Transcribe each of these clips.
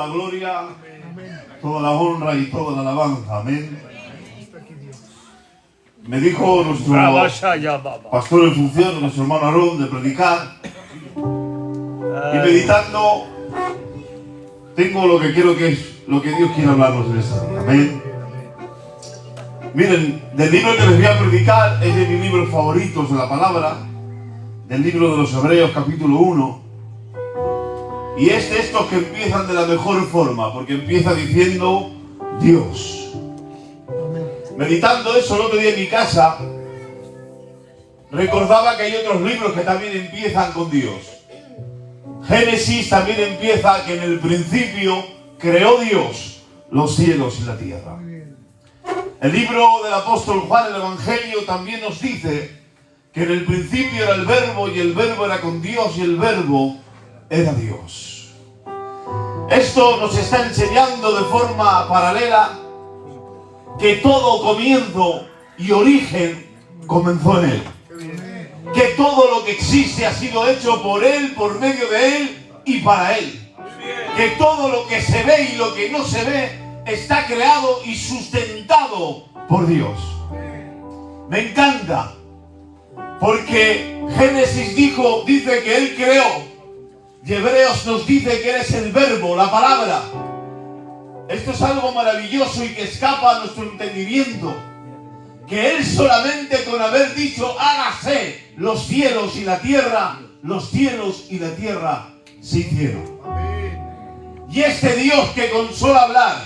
La gloria, toda la honra y toda la alabanza. Amén. Me dijo nuestro pastor en función, nuestro hermano Aarón, de predicar. Y meditando, tengo lo que quiero que es lo que Dios quiere hablarnos en esta día. Amén. Miren, del libro que les voy a predicar es de mis libros favoritos de la palabra, del libro de los Hebreos, capítulo 1. Y es de estos que empiezan de la mejor forma, porque empieza diciendo Dios. Meditando eso el otro día en mi casa, recordaba que hay otros libros que también empiezan con Dios. Génesis también empieza que en el principio creó Dios los cielos y la tierra. El libro del apóstol Juan, el Evangelio, también nos dice que en el principio era el Verbo y el Verbo era con Dios y el Verbo era Dios. Esto nos está enseñando de forma paralela que todo comienzo y origen comenzó en Él. Que todo lo que existe ha sido hecho por Él, por medio de Él y para Él. Que todo lo que se ve y lo que no se ve está creado y sustentado por Dios. Me encanta, porque Génesis dice que Él creó. Y Hebreos nos dice que eres el verbo, la palabra. Esto es algo maravilloso y que escapa a nuestro entendimiento. Que Él solamente con haber dicho hágase los cielos y la tierra, los cielos y la tierra se hicieron. Y este Dios que con solo hablar,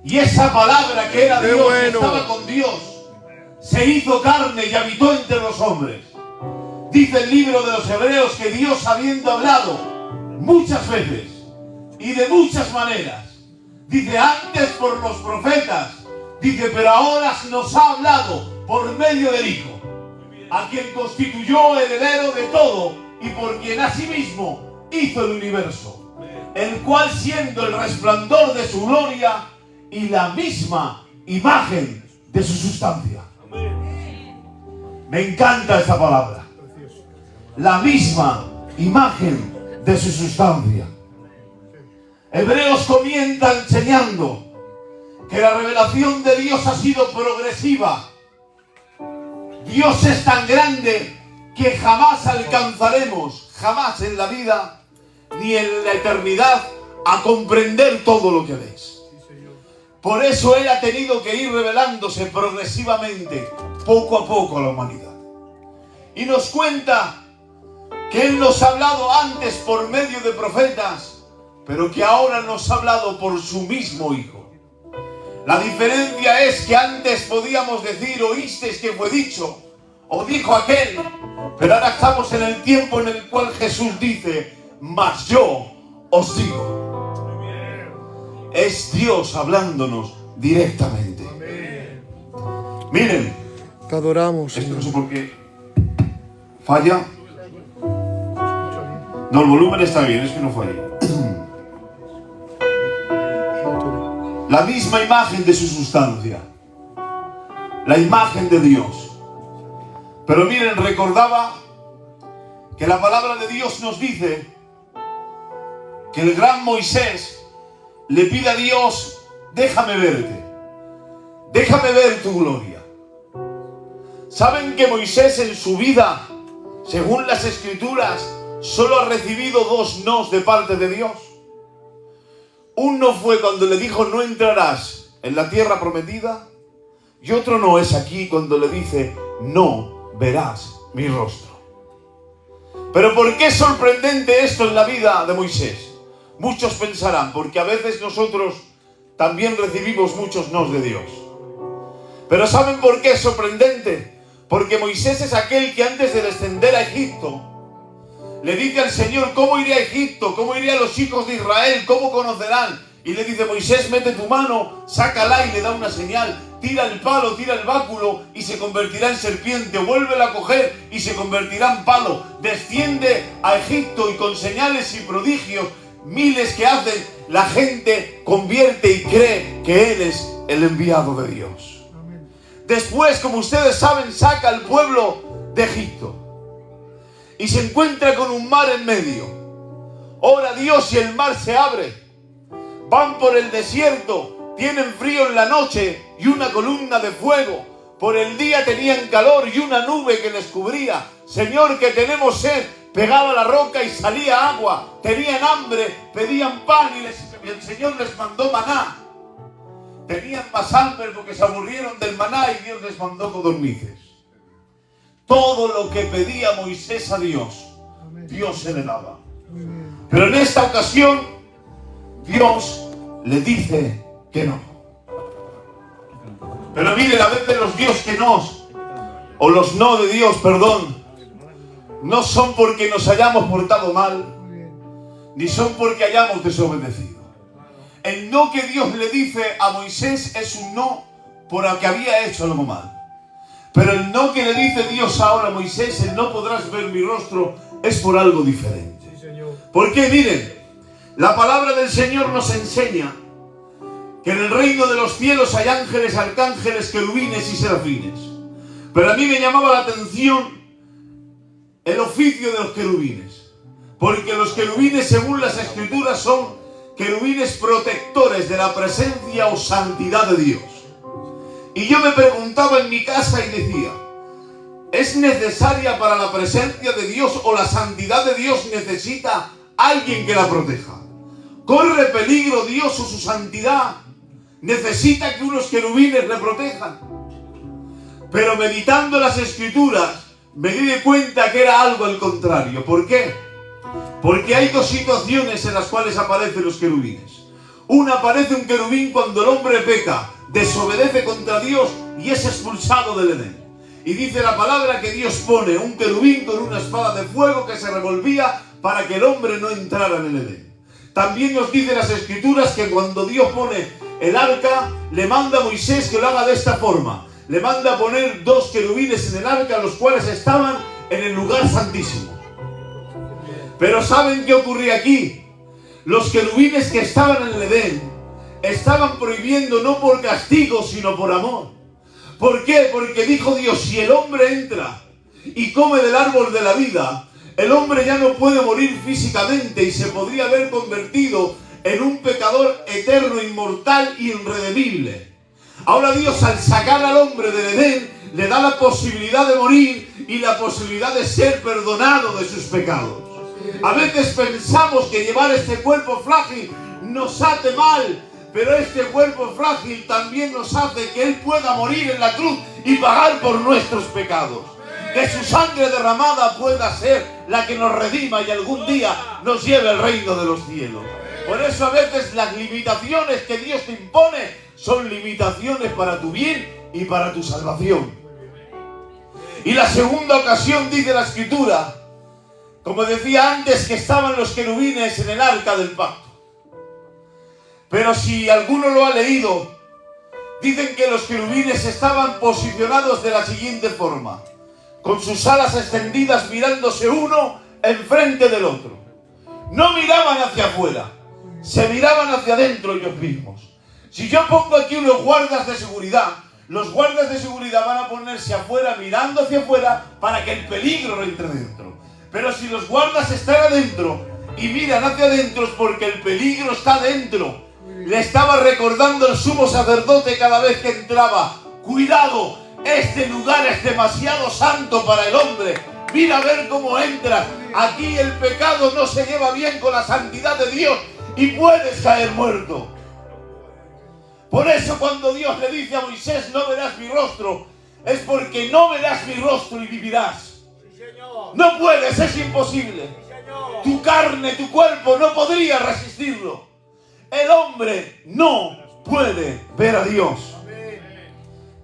y esa palabra que era Dios, que estaba con Dios, se hizo carne y habitó entre los hombres. Dice el libro de los Hebreos que Dios, habiendo hablado muchas veces y de muchas maneras, dice antes por los profetas, dice pero ahora nos ha hablado por medio del Hijo, a quien constituyó heredero de todo y por quien asimismo hizo el universo, el cual siendo el resplandor de su gloria y la misma imagen de su sustancia. Me encanta esta palabra. La misma imagen de su sustancia. Hebreos comienza enseñando que la revelación de Dios ha sido progresiva. Dios es tan grande que jamás alcanzaremos, jamás en la vida ni en la eternidad, a comprender todo lo que ves. Por eso Él ha tenido que ir revelándose progresivamente, poco a poco a la humanidad. Y nos cuenta que Él nos ha hablado antes por medio de profetas, pero que ahora nos ha hablado por su mismo Hijo. La diferencia es que antes podíamos decir, oísteis que fue dicho, o dijo aquel, pero ahora estamos en el tiempo en el cual Jesús dice, mas yo os digo. Es Dios hablándonos directamente. Miren, te adoramos. Esto no sé por qué falla. No, el volumen está bien, es que no falla. La misma imagen de su sustancia, la imagen de Dios. Pero miren, recordaba que la palabra de Dios nos dice que el gran Moisés le pide a Dios, déjame verte, déjame ver tu gloria. ¿Saben que Moisés en su vida, según las Escrituras, solo ha recibido 2 nos de parte de Dios? Uno fue cuando le dijo no entrarás en la tierra prometida, y otro no es aquí cuando le dice no verás mi rostro. Pero ¿por qué es sorprendente esto en la vida de Moisés? Muchos pensarán, porque a veces nosotros también recibimos muchos nos de Dios. Pero ¿saben por qué es sorprendente? Porque Moisés es aquel que antes de descender a Egipto le dice al Señor, ¿cómo iré a Egipto? ¿Cómo iré a los hijos de Israel? ¿Cómo conocerán? Y le dice, Moisés, mete tu mano, sácala, y le da una señal. Tira el palo, tira el báculo y se convertirá en serpiente. Vuélvela a coger y se convertirá en palo. Desciende a Egipto y con señales y prodigios, miles que hacen, la gente convierte y cree que Él es el enviado de Dios. Después, como ustedes saben, saca al pueblo de Egipto y se encuentra con un mar en medio. Ora Dios y el mar se abre. van por el desierto, tienen frío en la noche y una columna de fuego. Por el día tenían calor y una nube que les cubría. Señor, que tenemos sed. Pegaba la roca y salía agua. Tenían hambre, pedían pan y el Señor les mandó maná. Tenían más hambre porque se aburrieron del maná y Dios les mandó codornices. Todo lo que pedía Moisés a Dios, Dios se le daba. Pero en esta ocasión, Dios le dice que no. Pero miren, a veces los Dios que nos, o los no de Dios, perdón, no son porque nos hayamos portado mal, ni son porque hayamos desobedecido. El no que Dios le dice a Moisés es un no por el que había hecho algo mal. Pero el no que le dice Dios ahora a Moisés, el no podrás ver mi rostro, es por algo diferente. Porque miren, la palabra del Señor nos enseña que en el reino de los cielos hay ángeles, arcángeles, querubines y serafines. Pero a mí me llamaba la atención el oficio de los querubines. Porque los querubines, según las escrituras, son querubines protectores de la presencia o santidad de Dios. Y yo me preguntaba en mi casa y decía, ¿es necesaria para la presencia de Dios o la santidad de Dios necesita alguien que la proteja? ¿Corre peligro Dios o su santidad necesita que unos querubines le protejan? Pero meditando las escrituras me di de cuenta que era algo al contrario. ¿Por qué? Porque hay dos situaciones en las cuales aparecen los querubines. Una, aparece un querubín cuando el hombre peca, desobedece contra Dios y es expulsado del Edén. Y dice la palabra que Dios pone un querubín con una espada de fuego que se revolvía para que el hombre no entrara en el Edén. También nos dice las escrituras que cuando Dios pone el arca, le manda a Moisés que lo haga de esta forma. Le manda a poner dos querubines en el arca, los cuales estaban en el lugar santísimo. Pero ¿saben qué ocurría aquí? Los querubines que estaban en el Edén estaban prohibiendo no por castigo, sino por amor. ¿Por qué? Porque dijo Dios, si el hombre entra y come del árbol de la vida, el hombre ya no puede morir físicamente y se podría haber convertido en un pecador eterno, inmortal e irredimible. Ahora Dios, al sacar al hombre del Edén, le da la posibilidad de morir y la posibilidad de ser perdonado de sus pecados. A veces pensamos que llevar este cuerpo frágil nos hace mal, pero este cuerpo frágil también nos hace que Él pueda morir en la cruz y pagar por nuestros pecados. Que su sangre derramada pueda ser la que nos redima y algún día nos lleve al reino de los cielos. Por eso a veces las limitaciones que Dios te impone son limitaciones para tu bien y para tu salvación. Y la segunda ocasión dice la Escritura, como decía antes, que estaban los querubines en el arca del pacto. Pero si alguno lo ha leído, dicen que los querubines estaban posicionados de la siguiente forma, con sus alas extendidas mirándose uno enfrente del otro. No miraban hacia afuera, se miraban hacia adentro ellos mismos. Si yo pongo aquí unos guardas de seguridad, los guardas de seguridad van a ponerse afuera, mirando hacia afuera, para que el peligro no entre dentro. Pero si los guardas están adentro y miran hacia adentro, es porque el peligro está dentro. Le estaba recordando el sumo sacerdote cada vez que entraba: cuidado, este lugar es demasiado santo para el hombre. Mira a ver cómo entras. Aquí el pecado no se lleva bien con la santidad de Dios y puedes caer muerto. Por eso cuando Dios le dice a Moisés, no verás mi rostro, es porque no verás mi rostro y vivirás. No puedes, es imposible. Tu carne, tu cuerpo no podría resistirlo. El hombre no puede ver a Dios.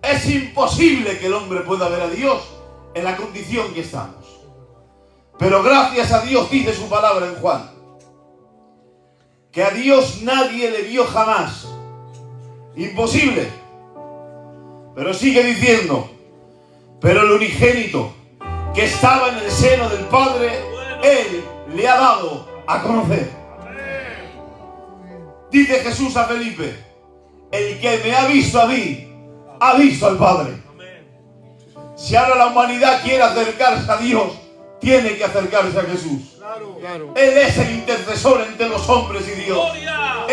Es imposible que el hombre pueda ver a Dios en la condición que estamos. Pero gracias a Dios dice su palabra en Juan, que a Dios nadie le vio jamás. Imposible. Pero sigue diciendo, pero el unigénito que estaba en el seno del Padre, Él le ha dado a conocer. Dice Jesús a Felipe, el que me ha visto a mí, ha visto al Padre. Si ahora la humanidad quiere acercarse a Dios, tiene que acercarse a Jesús. Él es el intercesor entre los hombres y Dios.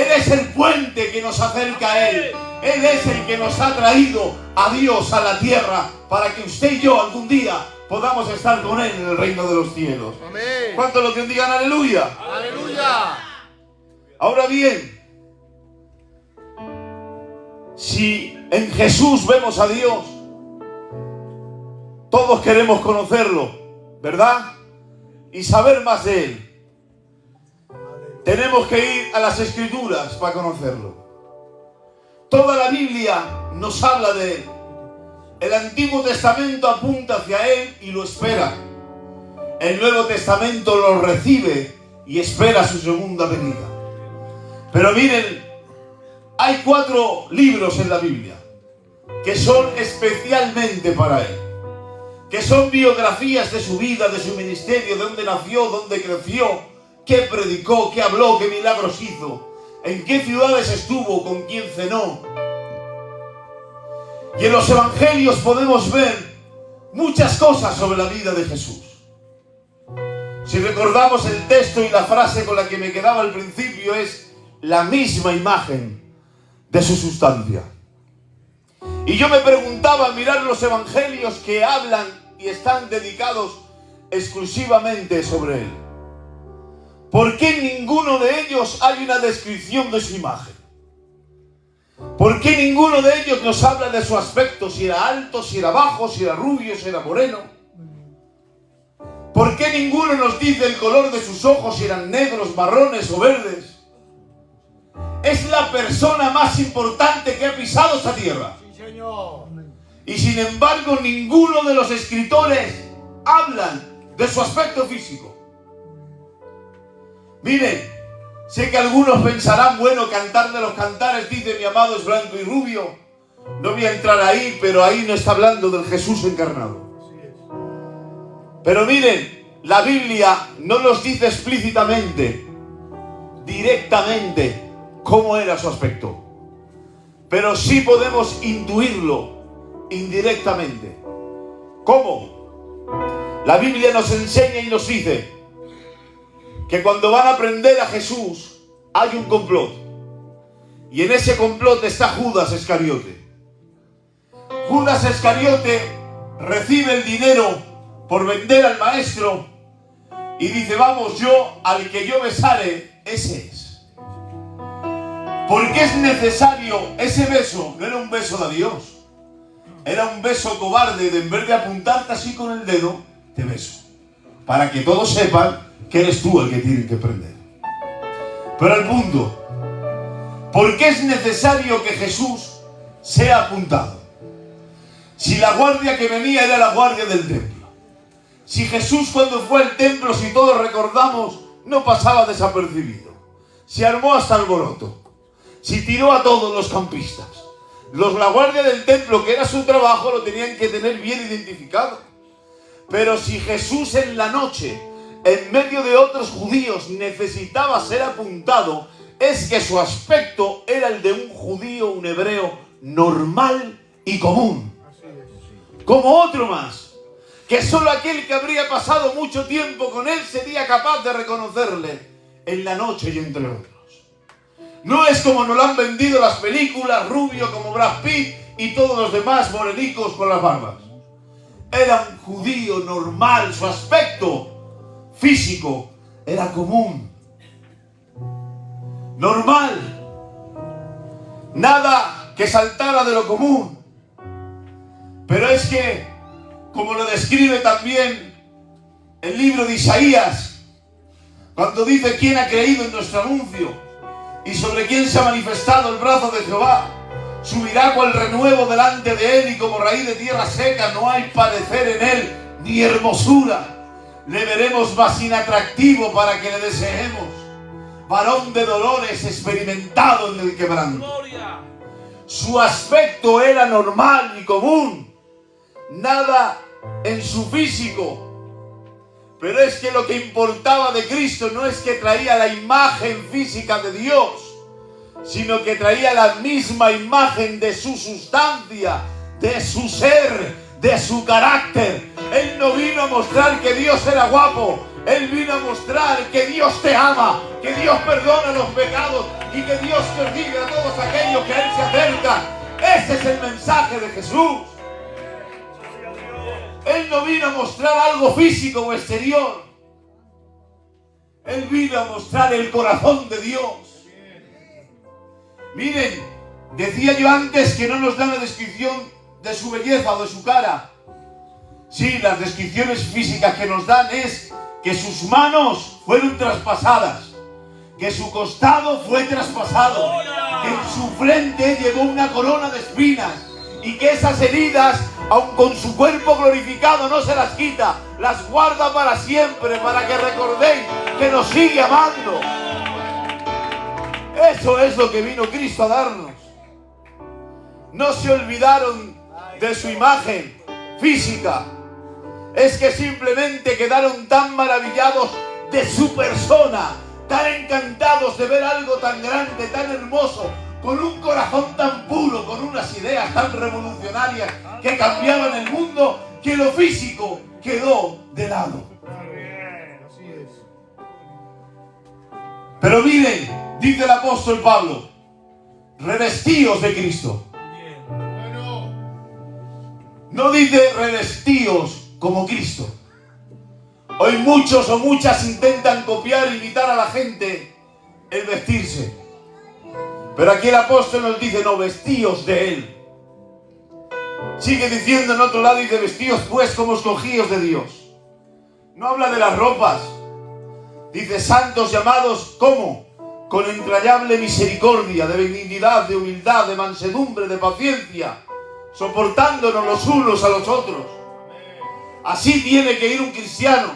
Él es el puente que nos acerca a Él. Él es el que nos ha traído a Dios a la tierra para que usted y yo algún día podamos estar con Él en el reino de los cielos. Amén. ¿Cuántos lo que digan aleluya? Aleluya. Ahora bien, si en Jesús vemos a Dios, todos queremos conocerlo, ¿verdad? Y saber más de Él. Tenemos que ir a las Escrituras para conocerlo. Toda la Biblia nos habla de Él. El Antiguo Testamento apunta hacia Él y lo espera. El Nuevo Testamento lo recibe y espera su segunda venida. Pero miren, hay 4 libros en la Biblia que son especialmente para Él, que son biografías de su vida, de su ministerio, de dónde nació, dónde creció, qué predicó, qué habló, qué milagros hizo, en qué ciudades estuvo, con quién cenó. Y en los evangelios podemos ver muchas cosas sobre la vida de Jesús. Si recordamos el texto y la frase con la que me quedaba al principio, es la misma imagen de su sustancia. Y yo me preguntaba al mirar los evangelios que hablan y están dedicados exclusivamente sobre Él, ¿por qué en ninguno de ellos hay una descripción de su imagen? ¿Por qué ninguno de ellos nos habla de su aspecto? Si era alto, si era bajo, si era rubio, si era moreno. ¿Por qué ninguno nos dice el color de sus ojos, si eran negros, marrones o verdes? Es la persona más importante que ha pisado esta tierra. Sí, Señor. Y sin embargo, ninguno de los escritores hablan de su aspecto físico. Miren, sé que algunos pensarán, bueno, Cantar de los Cantares dice mi amado es blanco y rubio. No voy a entrar ahí, pero ahí no está hablando del Jesús encarnado. Pero miren, la Biblia no nos dice explícitamente, directamente, cómo era su aspecto. Pero sí podemos intuirlo indirectamente. ¿Cómo? La Biblia nos enseña y nos dice que cuando van a prender a Jesús hay un complot. Y en ese complot está Judas Iscariote. Judas Iscariote recibe el dinero por vender al maestro y dice, vamos, yo al que yo besare, ese es. Porque es necesario ese beso. No era un beso de adiós, era un beso cobarde de en vez de apuntarte así con el dedo, te beso, para que todos sepan que eres tú el que tienen que prender. Pero el punto, ¿por qué es necesario que Jesús sea apuntado? Si la guardia que venía era la guardia del templo, si Jesús cuando fue al templo, si todos recordamos, no pasaba desapercibido, se armó hasta alboroto, si tiró a todos los campistas, la guardia del templo, que era su trabajo, lo tenían que tener bien identificado. Pero si Jesús en la noche, en medio de otros judíos, necesitaba ser apuntado, es que su aspecto era el de un judío, un hebreo normal y común, como otro más, que solo aquel que habría pasado mucho tiempo con él sería capaz de reconocerle en la noche y entre otros. No es como nos lo han vendido las películas, rubio como Brad Pitt y todos los demás morenicos con las barbas. Era un judío normal, su aspecto físico era común, normal, nada que saltara de lo común. Pero es que, como lo describe también el libro de Isaías, cuando dice quién ha creído en nuestro anuncio y sobre quién se ha manifestado el brazo de Jehová, subirá cual renuevo delante de él y como raíz de tierra seca, no hay parecer en él ni hermosura. Le veremos más inatractivo para que le deseemos, varón de dolores, experimentado en el quebranto. Su aspecto era normal y común, nada en su físico. Pero es que lo que importaba de Cristo no es que traía la imagen física de Dios, sino que traía la misma imagen de su sustancia, de su ser, de su carácter. Él no vino a mostrar que Dios era guapo, Él vino a mostrar que Dios te ama, que Dios perdona los pecados y que Dios persigue a todos aquellos que a Él se acercan. Ese es el mensaje de Jesús. Él no vino a mostrar algo físico o exterior. Él vino a mostrar el corazón de Dios. Miren, decía yo antes que no nos dan la descripción de su belleza o de su cara. Sí, las descripciones físicas que nos dan es que sus manos fueron traspasadas, que su costado fue traspasado, que en su frente llevó una corona de espinas y que esas heridas, aun con su cuerpo glorificado, no se las quita, las guarda para siempre, para que recordéis que nos sigue amando. Eso es lo que vino Cristo a darnos. No se olvidaron de su imagen física. Es que simplemente quedaron tan maravillados de su persona, tan encantados de ver algo tan grande, tan hermoso, con un corazón tan puro, con unas ideas tan revolucionarias que cambiaban el mundo, que lo físico quedó de lado. Pero miren, dice el apóstol Pablo, revestíos de Cristo. No dice revestíos como Cristo. Hoy muchos o muchas intentan copiar e imitar a la gente el vestirse. Pero aquí el apóstol nos dice, no, vestíos de Él. Sigue diciendo en otro lado, dice, vestíos pues como escogidos de Dios. No habla de las ropas. Dice, santos llamados, ¿cómo? Con entrañable misericordia, de benignidad, de humildad, de mansedumbre, de paciencia, soportándonos los unos a los otros. Así tiene que ir un cristiano.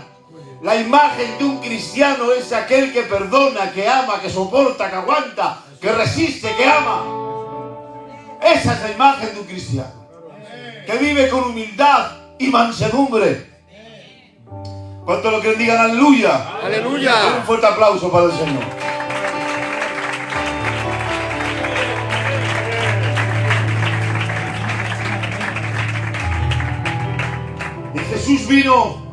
La imagen de un cristiano es aquel que perdona, que ama, que soporta, que aguanta, que resiste, que ama. Esa es la imagen de un cristiano, que vive con humildad y mansedumbre. ¿Cuántos lo que digan aleluya? Aleluya. Un fuerte aplauso para el Señor. Y Jesús vino,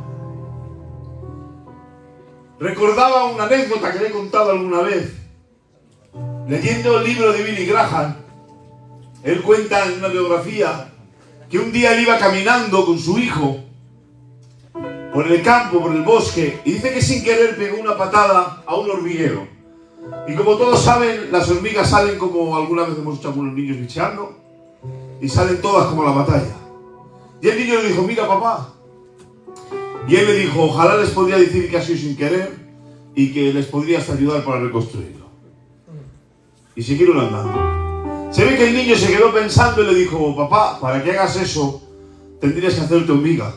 recordaba una anécdota que le he contado alguna vez. Leyendo el libro de Billy Graham, él cuenta en una biografía que un día él iba caminando con su hijo por el campo, por el bosque, y dice que sin querer pegó una patada a un hormiguero. Y como todos saben, las hormigas salen como alguna vez hemos escuchado a unos niños bicheando, y salen todas como la batalla. Y el niño le dijo, mira papá. Y él le dijo, ojalá les podría decir que ha sido sin querer y que les podrías ayudar para reconstruirlo. Y siguieron andando. Se ve que el niño se quedó pensando y le dijo, papá, para que hagas eso, tendrías que hacerte hormiga.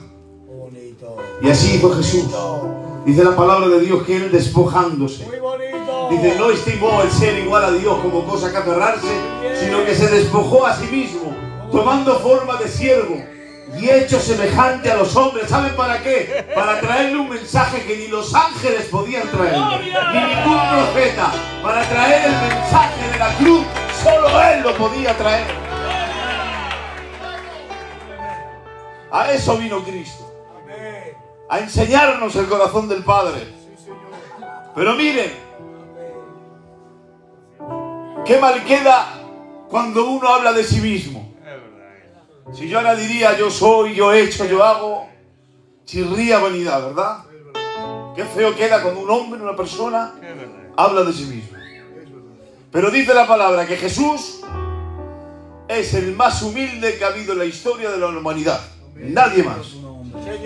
Y así hizo Jesús. Dice la palabra de Dios que él despojándose. Dice, no estimó el ser igual a Dios como cosa que aferrarse, sino que se despojó a sí mismo, tomando forma de siervo y hecho semejante a los hombres. ¿Saben para qué? Para traerle un mensaje que ni los ángeles podían traer, ni ningún profeta. Para traer el mensaje de la cruz, solo Él lo podía traer. A eso vino Cristo, a enseñarnos el corazón del Padre. Pero miren, qué mal queda cuando uno habla de sí mismo. Si yo ahora diría yo soy, yo he hecho, yo hago, chirría vanidad, ¿verdad? Qué feo queda cuando un hombre, una persona, habla de sí mismo. Pero dice la palabra que Jesús es el más humilde que ha habido en la historia de la humanidad. Nadie más.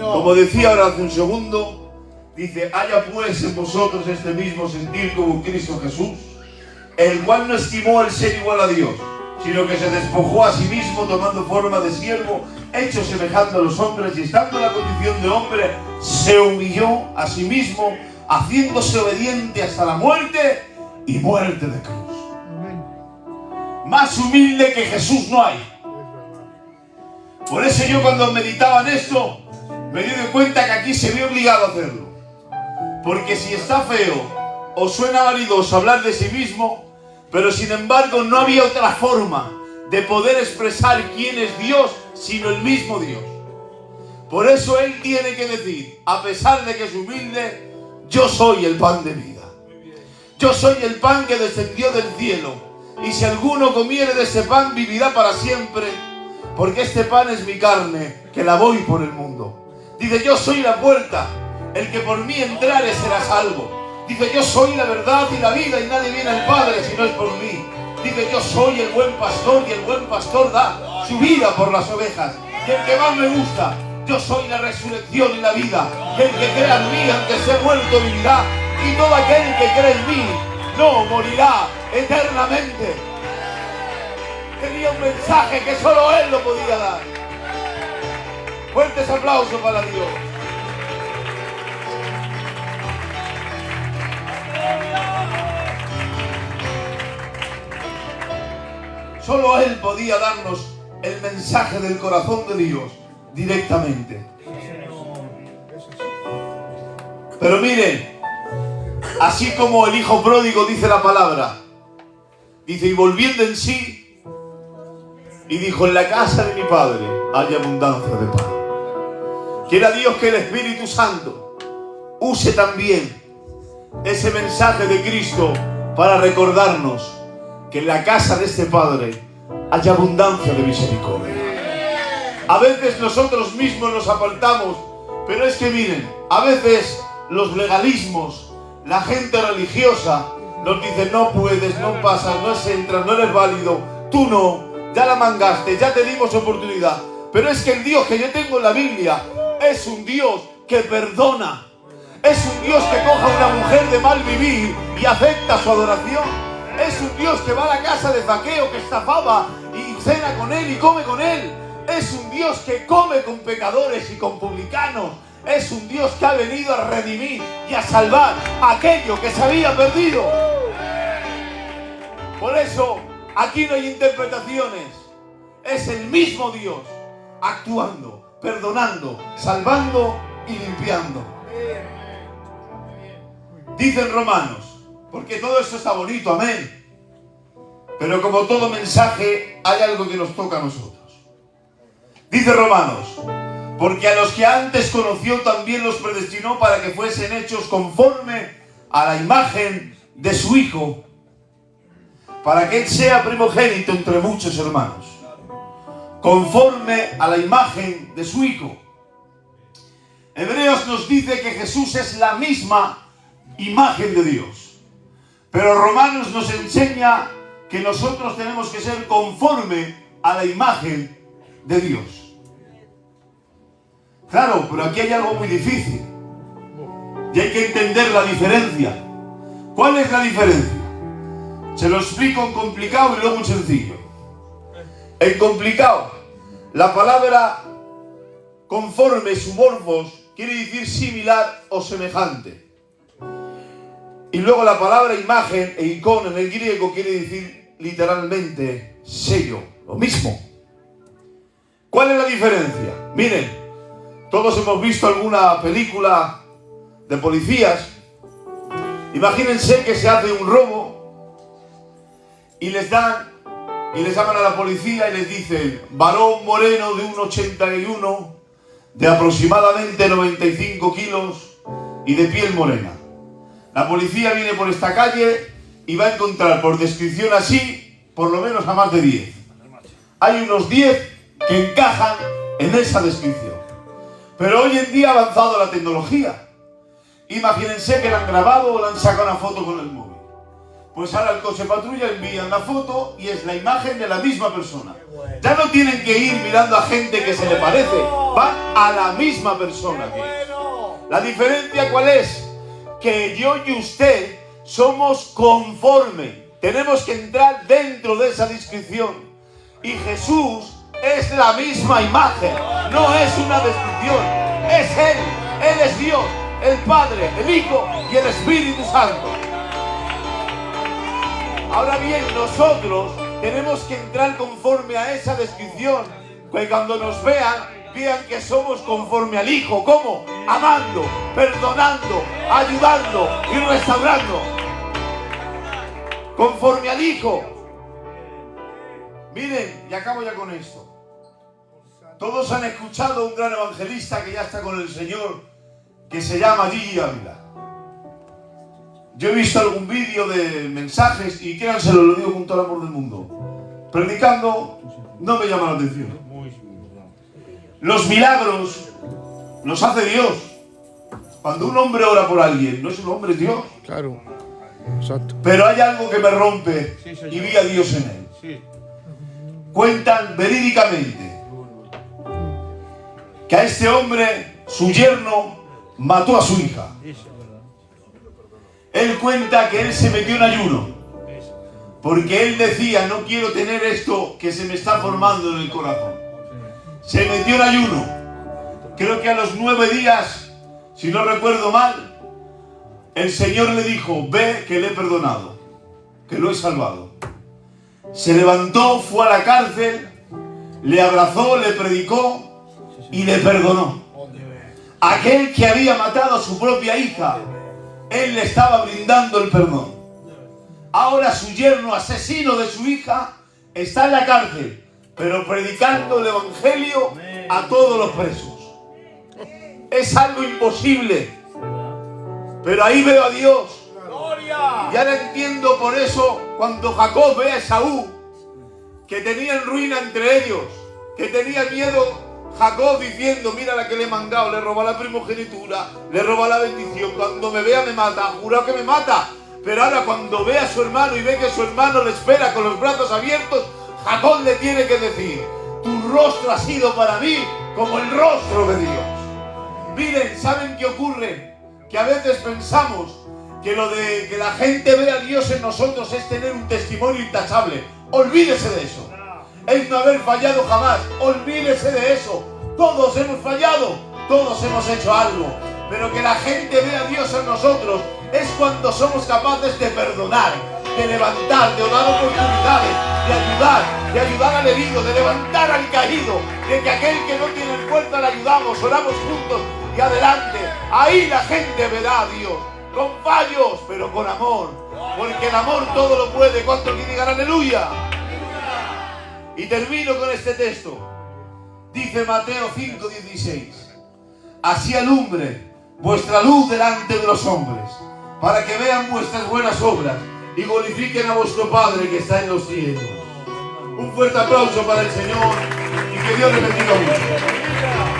Como decía ahora hace un segundo, dice, haya pues en vosotros este mismo sentir como Cristo Jesús, el cual no estimó el ser igual a Dios, sino que se despojó a sí mismo tomando forma de siervo, hecho semejante a los hombres, y estando en la condición de hombre, se humilló a sí mismo, haciéndose obediente hasta la muerte y muerte de cruz. Más humilde que Jesús no hay. Por eso yo cuando meditaba en esto, me di cuenta que aquí se ve obligado a hacerlo. Porque si está feo o suena vanidoso hablar de sí mismo, pero sin embargo no había otra forma de poder expresar quién es Dios sino el mismo Dios. Por eso Él tiene que decir, a pesar de que es humilde, yo soy el pan de vida. Yo soy el pan que descendió del cielo. Y si alguno comiere de ese pan, vivirá para siempre. Porque este pan es mi carne, que la doy por el mundo. Dice, yo soy la puerta. El que por mí entrare será salvo. Dice, yo soy la verdad y la vida, y nadie viene al Padre si no es por mí. Dice, yo soy el buen pastor, y el buen pastor da su vida por las ovejas. Y el que más me gusta, yo soy la resurrección y la vida. Y el que crea en mí, aunque sea muerto, vivirá. Y todo aquel que cree en mí no morirá eternamente. Tenía un mensaje que solo Él lo podía dar. Fuertes aplausos para Dios. Solo Él podía darnos el mensaje del corazón de Dios directamente. Pero miren, así como el hijo pródigo dice la palabra, dice, y volviendo en sí, y dijo, en la casa de mi padre hay abundancia de pan. Quiera Dios que el Espíritu Santo use también ese mensaje de Cristo para recordarnos que en la casa de este Padre hay abundancia de misericordia. A veces nosotros mismos nos apartamos, pero es que miren, a veces los legalismos, la gente religiosa nos dice, no puedes, no pasas, no entras, no eres válido, tú no, ya la mangaste, ya te dimos oportunidad. Pero es que el Dios que yo tengo en la Biblia es un Dios que perdona. Es un Dios que coja a una mujer de mal vivir y acepta su adoración. Es un Dios que va a la casa de Zaqueo, que estafaba, y cena con él y come con él. Es un Dios que come con pecadores y con publicanos. Es un Dios que ha venido a redimir y a salvar aquello que se había perdido. Por eso, aquí no hay interpretaciones. Es el mismo Dios actuando, perdonando, salvando y limpiando. Dicen Romanos, porque todo esto está bonito, amén. Pero como todo mensaje, hay algo que nos toca a nosotros. Dice Romanos, porque a los que antes conoció también los predestinó para que fuesen hechos conforme a la imagen de su Hijo, para que Él sea primogénito entre muchos hermanos. Conforme a la imagen de su Hijo. Hebreos nos dice que Jesús es la misma imagen de Dios. Pero Romanos nos enseña que nosotros tenemos que ser conforme a la imagen de Dios. Claro, pero aquí hay algo muy difícil. Y hay que entender la diferencia. ¿Cuál es la diferencia? Se lo explico en complicado y luego en sencillo. En complicado, la palabra conforme, sumorfos, quiere decir similar o semejante. Y luego la palabra imagen e icono en el griego quiere decir literalmente sello, lo mismo. ¿Cuál es la diferencia? Miren, todos hemos visto alguna película de policías. Imagínense que se hace un robo y les llaman a la policía y les dicen, varón moreno de 1,81, de aproximadamente 95 kilos y de piel morena. La policía viene por esta calle y va a encontrar por descripción así, por lo menos a más de 10. Hay unos 10 que encajan en esa descripción. Pero hoy en día ha avanzado la tecnología. Imagínense que la han grabado o le han sacado una foto con el móvil. Pues ahora el coche patrulla envían la foto y es la imagen de la misma persona. Ya no tienen que ir mirando a gente que se le parece, van a la misma persona. La diferencia ¿cuál es? Que yo y usted somos conforme. Tenemos que entrar dentro de esa descripción. Y Jesús es la misma imagen, no es una descripción. Es Él, Él es Dios, el Padre, el Hijo y el Espíritu Santo. Ahora bien, nosotros tenemos que entrar conforme a esa descripción, que cuando nos vean que somos conforme al Hijo. ¿Cómo? Amando, perdonando, ayudando y restaurando. Conforme al Hijo. Miren, y acabo ya con esto. Todos han escuchado a un gran evangelista que ya está con el Señor, que se llama Gigi Ávila. Yo he visto algún vídeo de mensajes y créanselo, lo digo con todo el amor del mundo. Predicando no me llama la atención. Los milagros los hace Dios. Cuando un hombre ora por alguien, no es un hombre, es Dios. Claro. Exacto. Pero hay algo que me rompe y vi a Dios en él. Sí. Cuentan verídicamente que a este hombre, su yerno, mató a su hija. Él cuenta que él se metió en ayuno, porque él decía, no quiero tener esto que se me está formando en el corazón. Se metió en ayuno. Creo que a los 9 días, si no recuerdo mal, el Señor le dijo, ve que le he perdonado, que lo he salvado. Se levantó, fue a la cárcel, le abrazó, le predicó y le perdonó. Aquel que había matado a su propia hija, él le estaba brindando el perdón. Ahora su yerno, asesino de su hija, está en la cárcel, pero predicando el evangelio a todos los presos. Es algo imposible, pero ahí veo a Dios. Y ahora entiendo por eso cuando Jacob ve a Esaú, que tenían ruina entre ellos, que tenía miedo Jacob diciendo, mira la que le he mandado, le roba la primogenitura, le roba la bendición, cuando me vea me mata, jurado que me mata. Pero ahora cuando ve a su hermano y ve que su hermano le espera con los brazos abiertos, Jacob le tiene que decir, tu rostro ha sido para mí como el rostro de Dios. Miren, ¿saben qué ocurre? Que a veces pensamos que lo de que la gente vea a Dios en nosotros es tener un testimonio intachable. Olvídese de eso. Es no haber fallado jamás. Olvídese de eso. Todos hemos fallado. Todos hemos hecho algo. Pero que la gente vea a Dios en nosotros es cuando somos capaces de perdonar, de levantar, de dar oportunidades, de ayudar al herido, de levantar al caído, de que aquel que no tiene fuerza le ayudamos, oramos juntos y adelante. Ahí la gente verá a Dios. Con fallos, pero con amor. Porque el amor todo lo puede. ¿Cuántos que digan aleluya? Y termino con este texto. Dice Mateo 5:16. Así alumbre vuestra luz delante de los hombres, para que vean vuestras buenas obras y glorifiquen a vuestro Padre que está en los cielos. Un fuerte aplauso para el Señor y que Dios le bendiga mucho.